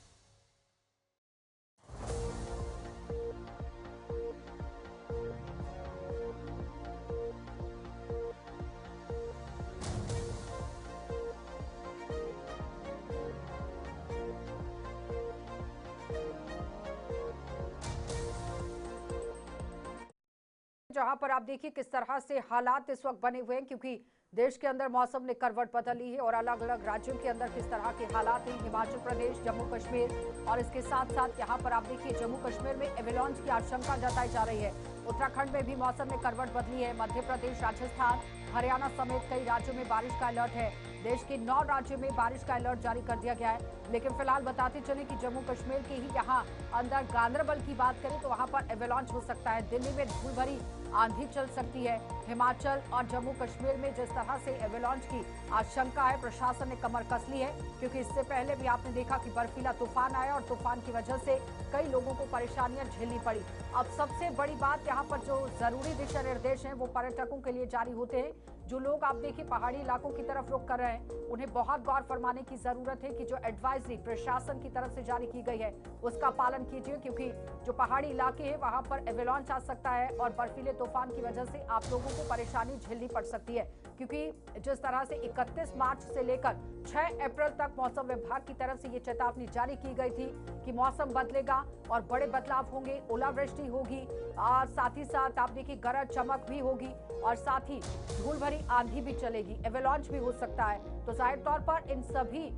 जहां पर आप देखिए किस तरह से हालात इस वक्त बने हुए हैं, क्योंकि देश के अंदर मौसम ने करवट बदल ली है और अलग अलग राज्यों के अंदर किस तरह के हालात हैं। हिमाचल प्रदेश, जम्मू कश्मीर और इसके साथ साथ यहाँ पर आप देखिए जम्मू कश्मीर में एवेलांच की आशंका जताई जा रही है। उत्तराखंड में भी मौसम ने करवट बदली है। मध्य प्रदेश, राजस्थान, हरियाणा समेत कई राज्यों में बारिश का अलर्ट है। देश के 9 राज्यों में बारिश का अलर्ट जारी कर दिया गया है। लेकिन फिलहाल बताते चले कि जम्मू कश्मीर के ही यहाँ अंदर गांदरबल की बात करें तो वहां पर एवेलांच हो सकता है। दिल्ली में धूल भरी आंधी चल सकती है। हिमाचल और जम्मू कश्मीर में जिस तरह से एवेलांच की आशंका है, प्रशासन ने कमर कस ली है, क्योंकि इससे पहले भी आपने देखा कि बर्फीला तूफान आया और तूफान की वजह से कई लोगों को परेशानियां झेलनी पड़ी। अब सबसे बड़ी बात यहाँ पर जो जरूरी दिशा निर्देश हैं वो पर्यटकों के लिए जारी होते हैं। जो लोग आप देखिए पहाड़ी इलाकों की तरफ रुख कर रहे हैं उन्हें बहुत गौर फरमाने की जरूरत है कि जो एडवाइजरी प्रशासन की तरफ से जारी की गई है उसका पालन कीजिए, क्योंकि जो पहाड़ी इलाके हैं वहां पर एवेलांच आ सकता है और बर्फीले तूफान की वजह से आप लोगों को परेशानी झेलनी पड़ सकती है। क्योंकि जिस तरह से 31 मार्च से लेकर 6 अप्रैल तक मौसम विभाग की तरफ से ये चेतावनी जारी की गई थी कि मौसम बदलेगा और बड़े बदलाव होंगे, ओलावृष्टि होगी और साथ ही साथ आप देखिए गरज चमक भी होगी और साथ ही धूल भरी आंधी भी चलेगी, एवेलांच भी हो सकता है। तो जाहिर तौर पर इन सभी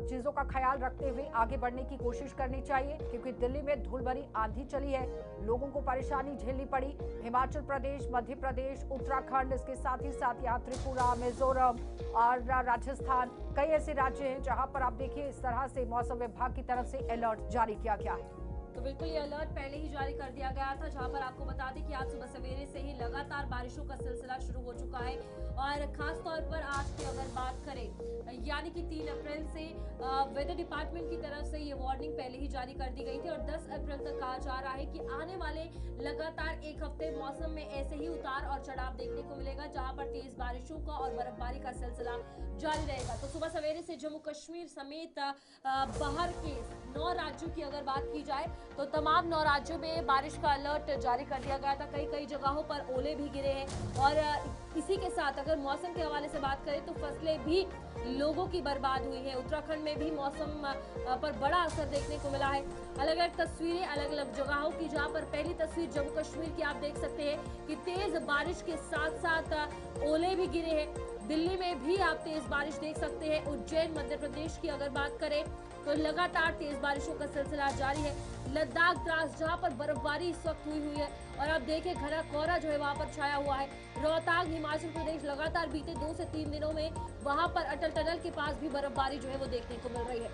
चीजों का ख्याल रखते हुए आगे बढ़ने की कोशिश करनी चाहिए, क्योंकि दिल्ली में धूल भरी आंधी चली है, लोगों को परेशानी झेलनी पड़ी। हिमाचल प्रदेश, मध्य प्रदेश, उत्तराखंड, इसके साथ ही साथ यहाँ त्रिपुरा, मिजोरम और राजस्थान, कई ऐसे राज्य हैं जहां पर आप देखिए इस तरह से मौसम विभाग की तरफ से अलर्ट जारी किया गया है। तो बिल्कुल ये अलर्ट पहले ही जारी कर दिया गया था, जहां पर आपको बता दें कि आज सुबह सवेरे से ही लगातार बारिशों का सिलसिला शुरू हो चुका है। और खास तौर पर आज की अगर बात करें यानी कि 3 अप्रैल से वेदर डिपार्टमेंट की तरफ से ये वार्निंग पहले ही जारी कर दी गई थी और 10 अप्रैल तक कहा जा रहा है कि आने वाले लगातार एक हफ्ते मौसम में ऐसे ही उतार और चढ़ाव देखने को मिलेगा, जहां पर तेज बारिशों का और बर्फबारी का सिलसिला जारी रहेगा। तो सुबह सवेरे से जम्मू कश्मीर समेत बाहर के 9 राज्यों की अगर बात की जाए तो तमाम 9 राज्यों में बारिश का अलर्ट जारी कर दिया गया था। कई जगहों पर ओले भी गिरे हैं और इसी के साथ अगर मौसम के हवाले से बात करें तो फसलें भी लोगों की बर्बाद हुई है। उत्तराखंड में भी मौसम पर बड़ा असर देखने को मिला है। अलग अलग तस्वीरें अलग अलग जगहों की, जहां पर पहली तस्वीर जम्मू कश्मीर की आप देख सकते हैं कि तेज बारिश के साथ साथ ओले भी गिरे हैं। दिल्ली में भी आप तेज बारिश देख सकते हैं। उज्जैन, मध्य प्रदेश की अगर बात करें तो लगातार तेज बारिशों का सिलसिला जारी है। लद्दाख, द्रास जहां पर बर्फबारी इस वक्त हुई है और अब देखिए घना कोहरा जो है वहां पर छाया हुआ है। रोहतांग, हिमाचल प्रदेश, लगातार बीते 2 से 3 दिनों में वहां पर अटल टनल के पास भी बर्फबारी जो है वो देखने को मिल रही है।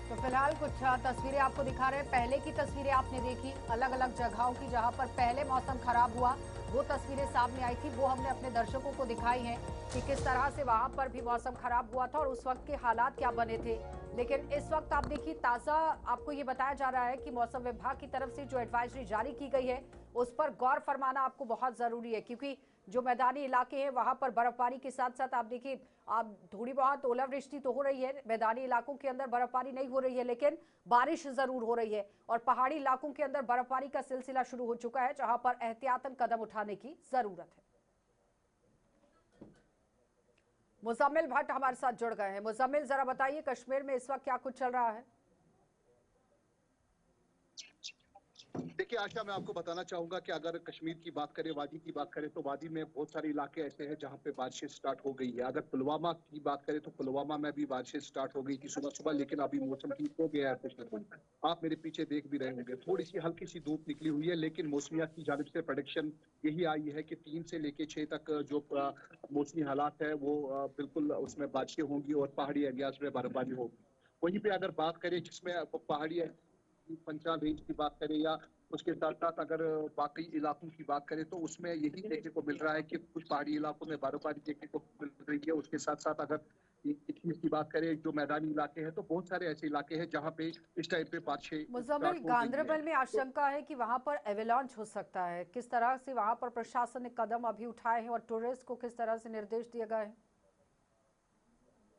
तो फिलहाल कुछ तस्वीरें आपको दिखा रहे हैं। पहले की तस्वीरें आपने देखी अलग अलग जगहों की जहां पर पहले मौसम खराब हुआ, वो तस्वीरें सामने आई थी, वो हमने अपने दर्शकों को दिखाई हैं कि किस तरह से वहां पर भी मौसम खराब हुआ था और उस वक्त के हालात क्या बने थे। लेकिन इस वक्त आप देखिए ताज़ा आपको ये बताया जा रहा है कि मौसम विभाग की तरफ से जो एडवाइजरी जारी की गई है उस पर गौर फरमाना आपको बहुत जरूरी है, क्योंकि जो मैदानी इलाके हैं वहां पर बर्फबारी के साथ साथ आप देखिए आप थोड़ी बहुत ओलावृष्टि तो हो रही है, मैदानी इलाकों के अंदर बर्फबारी नहीं हो रही है लेकिन बारिश जरूर हो रही है और पहाड़ी इलाकों के अंदर बर्फबारी का सिलसिला शुरू हो चुका है जहां पर एहतियातन कदम उठाने की जरूरत है। मुजम्मिल भट्ट हमारे साथ जुड़ गए हैं। मुजम्मिल, जरा बताइए कश्मीर में इस वक्त क्या कुछ चल रहा है? देखिए आशा, मैं आपको बताना चाहूंगा कि अगर कश्मीर की बात करें, वादी की बात करें, तो वादी में बहुत सारे इलाके ऐसे हैं जहां पे बारिशें स्टार्ट हो गई है। अगर पुलवामा की बात करें तो पुलवामा में भी बारिशें स्टार्ट हो गई थी सुबह सुबह, लेकिन अभी मौसम ठीक हो गया है। आप मेरे पीछे देख भी रहे होंगे, थोड़ी सी हल्की सी धूप निकली हुई है, लेकिन मौसमियात की जानिब से प्रेडिक्शन यही आई है कि 3 से लेके 6 तक जो मौसमी हालात है वो बिल्कुल उसमें बारिशें होंगी और पहाड़ी एरियाज में बर्फबारी होगी। वहीं पे अगर बात करें जिसमें पहाड़ी पंजाब रेंज की बात करें या उसके साथ साथ अगर बाकी इलाकों की बात करें तो उसमें यही देखने को मिल रहा है कि कुछ पहाड़ी इलाकों में बर्फबारी देखने को मिल रही है। उसके साथ साथ अगर कश्मीर की बात करें, जो मैदानी इलाके हैं, तो बहुत सारे ऐसे इलाके हैं जहां पे इस टाइम पे बारिशें मुजम्मिल, गांदरबल में आशंका है कि वहां पर एवेलांच हो सकता है, किस तरह से वहां पर प्रशासन ने कदम अभी उठाए हैं और टूरिस्ट को किस तरह से निर्देश दिए गए हैं?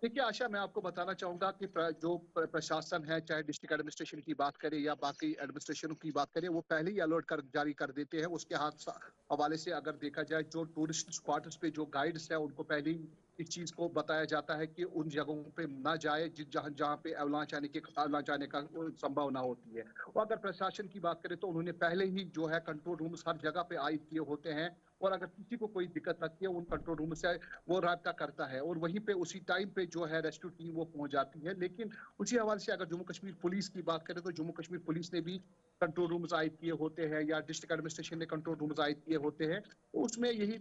देखिए आशा, मैं आपको बताना चाहूंगा कि जो प्रशासन है, चाहे डिस्ट्रिक्ट एडमिनिस्ट्रेशन की बात करें या बाकी एडमिनिस्ट्रेशन की बात करें, वो पहले ही अलर्ट जारी कर देते हैं। उसके हवाले से अगर देखा जाए, जो टूरिस्ट स्पॉट्स पे जो गाइड्स है उनको पहले ही इस चीज को बताया जाता है कि उन जगहों पे ना जाए जहां जहां पे अवलांच आने का संभावना होती है। और अगर प्रशासन की बात करें तो उन्होंने पहले ही जो है कंट्रोल रूम्स हर जगह पे आइड किए होते हैं और अगर किसी को कोई दिक्कत लगती है उन कंट्रोल रूम से वो राब्ता करता है और वहीं पे उसी टाइम पे जो है रेस्क्यू टीम वो पहुंच जाती है। लेकिन उसी हवाले से अगर जम्मू कश्मीर पुलिस की बात करें तो जम्मू कश्मीर पुलिस ने भी कंट्रोल रूम्स आइड किए होते हैं या डिस्ट्रिक्ट एडमिनिस्ट्रेशन ने कंट्रोल रूम्स आइड किए होते हैं। तो उसमें यही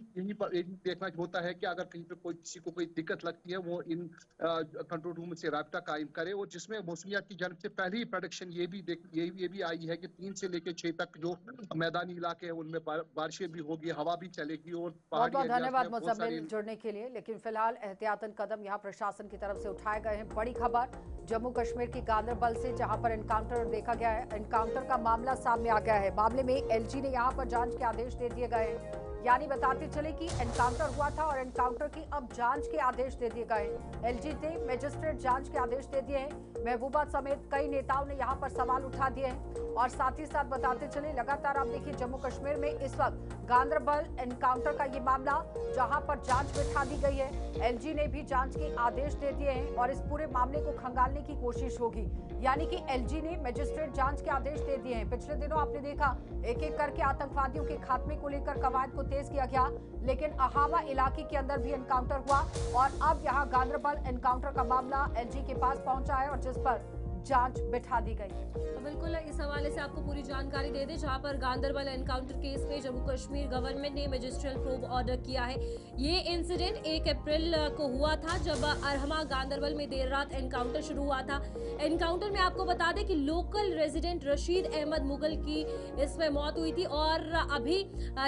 देखना होता है कि अगर कहीं पे किसी को कोई दिक्कत लगती है वो इन कंट्रोल रूम से राब्ता कायम करे। और जिसमें मौसमियात की जानिब से पहली प्रेडिक्शन ये भी आई है कि 3 से लेकर 6 तक जो मैदानी इलाके हैं उनमें बारिशें भी होगी, हवा भी चलेगी और बहुत बहुत धन्यवाद मुजम्मिल जुड़ने के लिए। लेकिन फिलहाल एहतियातन कदम यहाँ प्रशासन की तरफ से उठाए गए हैं। बड़ी खबर जम्मू कश्मीर की गांदरबल से, जहां पर एनकाउंटर देखा गया है, एनकाउंटर का मामला सामने आ गया है। मामले में एलजी ने यहाँ पर जांच के आदेश दे दिए गए हैं, यानी बताते चले कि एनकाउंटर हुआ था और एनकाउंटर की अब जांच के आदेश दे दिए गए हैं। एलजी ने मजिस्ट्रेट जांच के आदेश दे दिए हैं। महबूबा समेत कई नेताओं ने यहाँ पर सवाल उठा दिए हैं और साथ ही साथ बताते चले लगातार आप देखिए जम्मू कश्मीर में इस वक्त गांदरबल एनकाउंटर का ये मामला जहां पर जांच बिठा दी गई है। एलजी ने भी जांच के आदेश दे दिए हैं और इस पूरे मामले को खंगालने की कोशिश होगी, यानी कि एलजी ने मजिस्ट्रेट जांच के आदेश दे दिए हैं। पिछले दिनों आपने देखा एक एक करके आतंकवादियों के खात्मे को लेकर कवायद को तेज किया गया, लेकिन अहावा इलाके के अंदर भी एनकाउंटर हुआ और अब यहाँ गांदरबल एनकाउंटर का मामला एलजी के पास पहुंचा है और जिस पर जांच बिठा दी गई। तो बिल्कुल इस हवाले से आपको पूरी जानकारी दे दें, जहां पर गांदरबल एनकाउंटर केस में जम्मू कश्मीर गवर्नमेंट ने मजिस्ट्रियल प्रोब ऑर्डर किया है। ये इंसिडेंट 1 अप्रैल को हुआ था जब अरहमा गांदरबल में देर रात एनकाउंटर शुरू हुआ था। एनकाउंटर में आपको बता दें कि लोकल रेजिडेंट रशीद अहमद मुगल की इसमें मौत हुई थी और अभी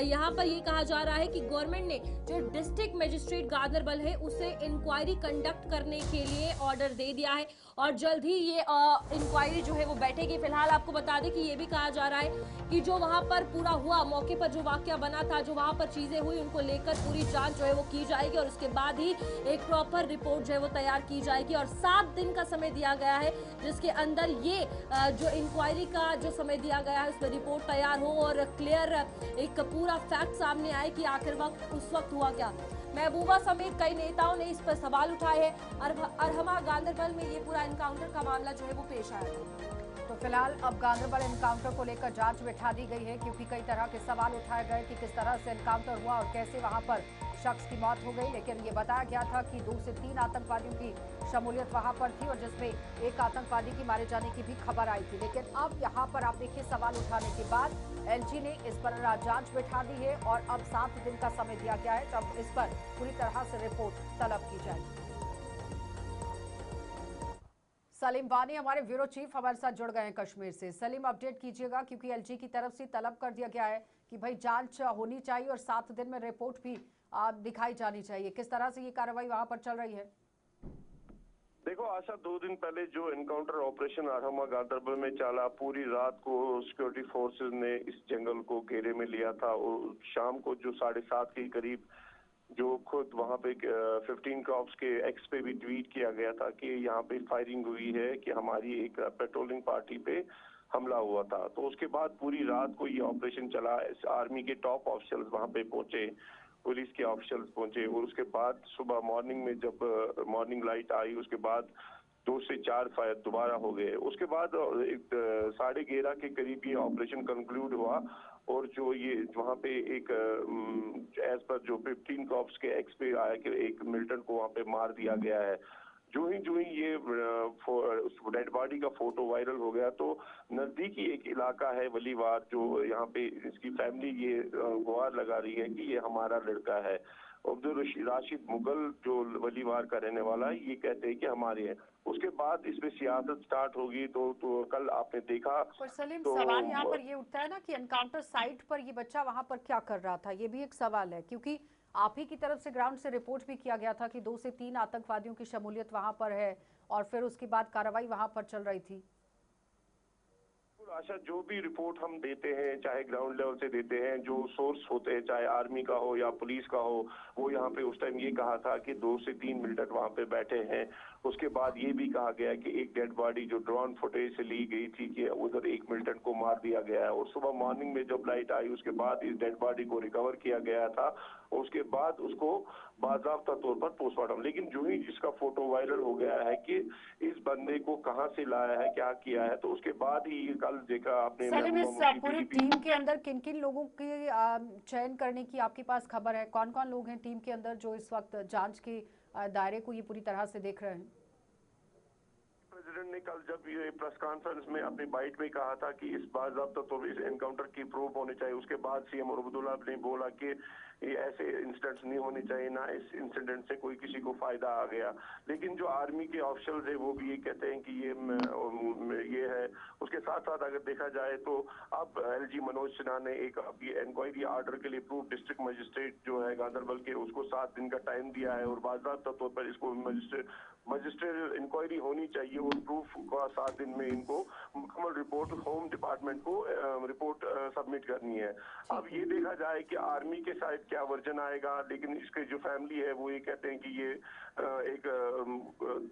यहाँ पर ये कहा जा रहा है कि गवर्नमेंट ने जो डिस्ट्रिक्ट मजिस्ट्रेट गांदरबल है उसे इंक्वायरी कंडक्ट करने के लिए ऑर्डर दे दिया है और जल्द ही ये इंक्वायरी जो है वो बैठेगी। फिलहाल आपको बता दें कि ये भी कहा जा रहा है कि जो वहां पर पूरा हुआ, मौके पर जो वाकया बना था, जो वहां पर चीजें हुई, उनको लेकर पूरी जांच जो है वो की जाएगी और उसके बाद ही एक प्रॉपर रिपोर्ट जो है वो तैयार की जाएगी और 7 दिन का समय दिया गया है, जिसके अंदर ये जो इंक्वायरी का जो समय दिया गया है उसमें रिपोर्ट तैयार हो और क्लियर एक पूरा फैक्ट सामने आए कि आखिर उस वक्त हुआ क्या। महबूबा समेत कई नेताओं ने इस पर सवाल उठाए हैं। अरहमा गांदरबल में ये पूरा एनकाउंटर का मामला जो है वो पेश आया था। तो फिलहाल अब गांदरबल एनकाउंटर को लेकर जांच बिठा दी गई है, क्योंकि कई तरह के सवाल उठाए गए कि किस तरह से एनकाउंटर हुआ और कैसे वहां पर शख्स की मौत हो गई। लेकिन ये बताया गया था कि 2 से 3 आतंकवादियों की शमूलियत वहां पर थी और जिसमें एक आतंकवादी की मारे जाने की भी खबर आई थी। लेकिन अब यहाँ पर आप देखिए सवाल उठाने के बाद एलजी ने इस पर जांच बिठा दी है और अब 7 दिन का समय दिया गया है जब इस पर पूरी तरह से रिपोर्ट तलब की जाएगी। सलीम वानी हमारे ब्यूरो चीफ हमारे साथ जुड़ गए हैं कश्मीर से। सलीम, अपडेट कीजिएगा क्योंकि एलजी की तरफ से तलब कर दिया गया है कि भाई जांच होनी चाहिए और 7 दिन में रिपोर्ट भी दिखाई जानी चाहिए। किस तरह से ये कार्रवाई वहां पर चल रही है? देखो आशा, 2 दिन पहले जो एनकाउंटर ऑपरेशन आरहमा गांधरबल में चला, पूरी रात को सिक्योरिटी फोर्सेस ने इस जंगल को घेरे में लिया था और शाम को जो 7:30 के करीब जो खुद वहां पे 15 क्रॉप्स के एक्स पे भी ट्वीट किया गया था कि यहाँ पे फायरिंग हुई है, कि हमारी एक पेट्रोलिंग पार्टी पे हमला हुआ था। तो उसके बाद पूरी रात को ये ऑपरेशन चला। आर्मी के टॉप ऑफिसर्स वहां पे पहुंचे, पुलिस के ऑफिसर्स पहुंचे और उसके बाद सुबह मॉर्निंग में जब मॉर्निंग लाइट आई उसके बाद 2 से 4 फायर दोबारा हो गए। उसके बाद 11:30 के करीब ये ऑपरेशन कंक्लूड हुआ और जो ये वहाँ पे एक एज पर जो 15 क्रॉप्स के एक्स पे आया कि एक मिलिटेंट को वहाँ पे मार दिया गया है। जो ही ये डेड बॉडी का फोटो वायरल हो गया तो नजदीकी एक इलाका है वलीवार, जो यहाँ पे इसकी फैमिली ये गुहार लगा रही है कि ये हमारा लड़का है। अब्दुल राशिद मुगल जो वलीवार का रहने वाला है, ये कहते हैं कि हमारे हैं। उसके बाद इसमें सियासत स्टार्ट होगी। तो कल आपने देखा। पर सलीम, तो सवाल यहाँ पर ये उठता है ना कि एनकाउंटर साइट पर ये बच्चा वहां पर क्या कर रहा था, ये भी एक सवाल है क्योंकि आप ही की तरफ से ग्राउंड से रिपोर्ट भी किया गया था कि 2 से 3 आतंकवादियों की शमूलियत वहां पर है और फिर उसके बाद कार्रवाई वहां पर चल रही थी। आशा, जो भी रिपोर्ट हम देते हैं चाहे ग्राउंड लेवल से देते हैं, जो सोर्स होते हैं चाहे आर्मी का हो या पुलिस का हो, वो यहाँ पे उस टाइम ये कहा था कि 2 से 3 मिलिटेंट वहाँ पे बैठे हैं। उसके बाद ये भी कहा गया कि एक डेड बॉडी जो ड्रोन फुटेज से ली गई थी कि उधर एक मिलिटेंट को मार दिया गया है। और सुबह मॉर्निंग में जब लाइट आई उसके बाद इस डेड बॉडी को रिकवर किया गया था और उसके बाद उसको बाज़ाब्ता तौर पर पोस्टमार्टम। लेकिन जो ही जिसका फोटो वायरल हो गया है कि इस बंदे को कहाँ से लाया है, क्या किया है, तो उसके बाद ही कल देखा आपने। सलीम, इस पूरी टीम के अंदर किन किन लोगों के चयन करने की आपके पास खबर है? कौन कौन लोग हैं टीम के अंदर जो इस वक्त जांच के दायरे को ये पूरी तरह से देख रहे हैं? प्रेसिडेंट ने कल जब ये प्रेस कॉन्फ्रेंस में अपनी बाइट में कहा था कि इस बाज़ाब्ता तौर पर इस एनकाउंटर की प्रूफ होने चाहिए, उसके बाद सीएम अब्दुल्ला ने बोला कि ये ऐसे इंसिडेंट्स नहीं होने चाहिए, ना इस इंसिडेंट से कोई किसी को फायदा आ गया। लेकिन जो आर्मी के ऑफिसर्स है वो भी ये कहते हैं कि ये है। उसके साथ साथ अगर देखा जाए तो अब एलजी मनोज सिन्हा ने एक अभी इंक्वायरी आर्डर के लिए प्रूफ डिस्ट्रिक्ट मजिस्ट्रेट जो है गांधरबल के, उसको 7 दिन का टाइम दिया है और बाज़ाब्ता तौर पर इसको मजिस्ट्रेट इंक्वायरी होनी चाहिए और प्रूफ का 7 दिन में इनको मुकम्मल रिपोर्ट होम डिपार्टमेंट को रिपोर्ट सबमिट करनी है। अब ये देखा जाए कि आर्मी के साइड क्या वर्जन आएगा, लेकिन इसके जो फैमिली है वो ये कहते हैं कि ये एक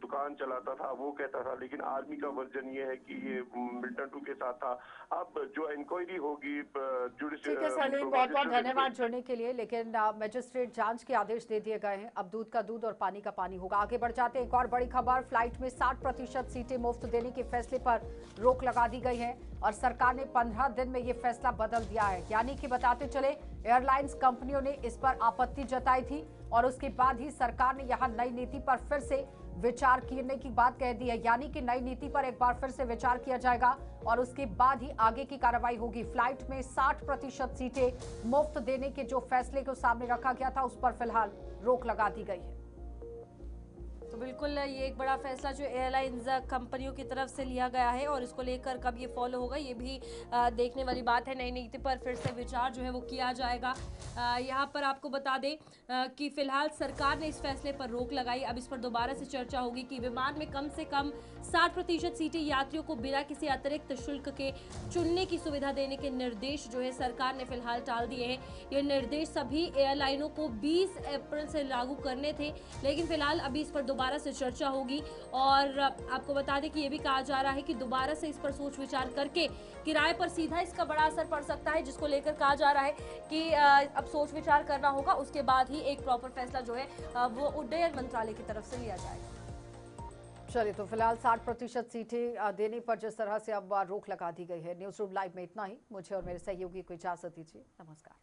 दुकान चलाता था, वो कहता था, लेकिन आर्मी का वर्जन ये है कि ये मिलिटेंटों के साथ था। अब जो इंक्वायरी होगी ठीक है सलीम, बहुत बहुत धन्यवाद जुड़ने के लिए। लेकिन मजिस्ट्रेट जांच के आदेश दे दिए गए हैं, अब दूध का दूध और पानी का पानी होगा। आगे बढ़ जाते हैं, एक और बड़ी खबर, फ्लाइट में 60% सीटें मुफ्त देने के फैसले पर रोक लगा दी गई है और सरकार ने 15 दिन में ये फैसला बदल दिया है। यानी कि बताते चले एयरलाइंस कंपनियों ने इस पर आपत्ति जताई थी और उसके बाद ही सरकार ने यहाँ नई नीति पर फिर से विचार करने की बात कह दी है। यानी कि नई नीति पर एक बार फिर से विचार किया जाएगा और उसके बाद ही आगे की कार्रवाई होगी। फ्लाइट में 60% सीटें मुफ्त देने के जो फैसले को सामने रखा गया था उस पर फिलहाल रोक लगा दी गई है। तो बिल्कुल ये एक बड़ा फैसला जो एयरलाइंस कंपनियों की तरफ से लिया गया है और इसको लेकर कब ये फॉलो होगा ये भी देखने वाली बात है। नई नीति पर फिर से विचार जो है वो किया जाएगा। यहाँ पर आपको बता दें कि फिलहाल सरकार ने इस फैसले पर रोक लगाई। अब इस पर दोबारा से चर्चा होगी कि विमान में कम से कम 60% सीटें यात्रियों को बिना किसी अतिरिक्त शुल्क के चुनने की सुविधा देने के निर्देश जो है सरकार ने फिलहाल टाल दिए हैं। ये निर्देश सभी एयरलाइनों को 20 अप्रैल से लागू करने थे, लेकिन फिलहाल अभी इस पर दोबारा से चर्चा होगी। और आपको बता दें कि ये भी कहा जा रहा है कि दोबारा से इस पर सोच विचार करके किराए पर सीधा इसका बड़ा असर पड़ सकता है, जिसको लेकर कहा जा रहा है कि अब सोच विचार करना होगा। उसके बाद ही एक प्रॉपर फैसला जो है वो उड्डयन मंत्रालय की तरफ से लिया जाएगा। चलिए, तो फिलहाल 60% सीटें देने पर जिस तरह से अब रोक लगा दी गई है। न्यूज़ रूम लाइव में इतना ही। मुझे और मेरे सहयोगी को इजाजत दीजिए। नमस्कार।